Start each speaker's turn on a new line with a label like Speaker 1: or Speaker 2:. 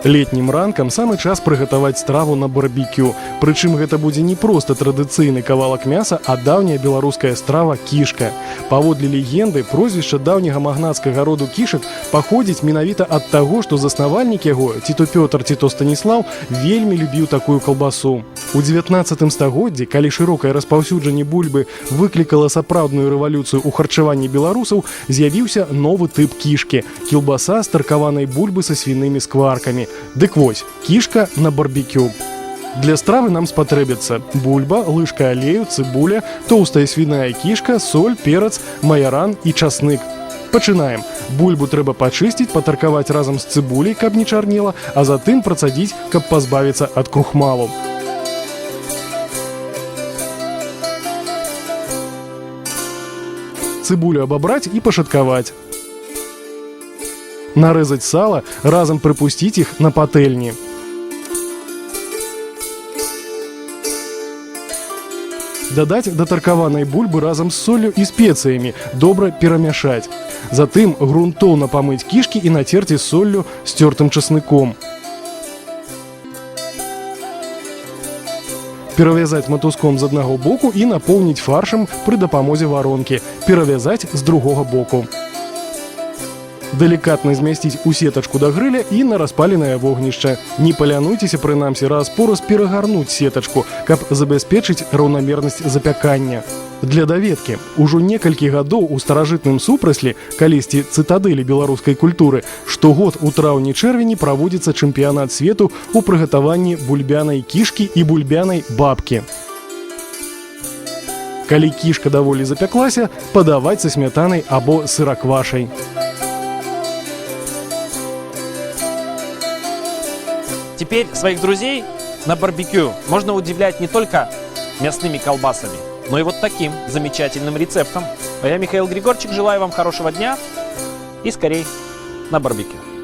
Speaker 1: Летнім ранкам самы час прыгатаваць страву на барбекю. Прычым гэта будзе не проста традыцыйны кавалак мяса, а даўняя беларуская страва кішка. Паводле легенды, прозвішча даўняга магнацкага роду кішак паходзіць менавіта ад таго, што заснавальнік яго, ці то Пётр, ці то Станіслаў, вельмі любіў такую калбасу. У 19 стагоддзі, калі шырокае распаўсюджанне бульбы выклікала сапраўдную рэвалюцыю ў харчаванні беларусаў, з'явіўся новы тып кішкі – кілбаса з таркаванай бульбы са свінымі скваркамі. Дык вось, кішка на барбекю. Для стравы нам спатрэбіцца бульба, лыжка алею, цыбуля, тоўстая свіная кішка, соль, перац, маяран і часнык. Пачынаем. Бульбу трэба пачысціць, патаркаваць разам з цыбуляй, каб не чарнела, а затым працадзіць, каб пазбавіцца ад крухмалу. Цыбулю абабраць і пашаткаваць. Нарэзаць сала, разам прыпусціць іх на патэльні. Дадаць да таркаванай бульбы разам з соллю і спецыямі, добра перамяшаць. Затым грунтоўна памыць кішкі і нацерці соллю з цёртым часныком. Перавязаць матуском з аднаго боку і напоўніць фаршам пры дапамозе варонкі. Перавязаць з другога боку. Далікатна змясціць у сетачку да грыля і на распаленае вогнішча. Не палянуйцеся, прынамсі, раз-пораз перагарнуць сетачку, каб забяспечыць раўнамернасць запякання. Для даведкі, ужо некалькі гадоў у старажытным Супраслі, калісьці цытадэлі беларускай культуры, штогод у траўні-чэрвені праводзіцца чэмпіянат свету ў прыгатаванні бульбянай кішкі і бульбянай бабкі. Калі кішка даволі запяклася, падаваць са смятанай або сыраквашай.
Speaker 2: Теперь своих друзей на барбекю можно удивлять не только мясными колбасами, но и вот таким замечательным рецептом. А я, Михаил Григорчик, желаю вам хорошего дня и скорей на барбекю.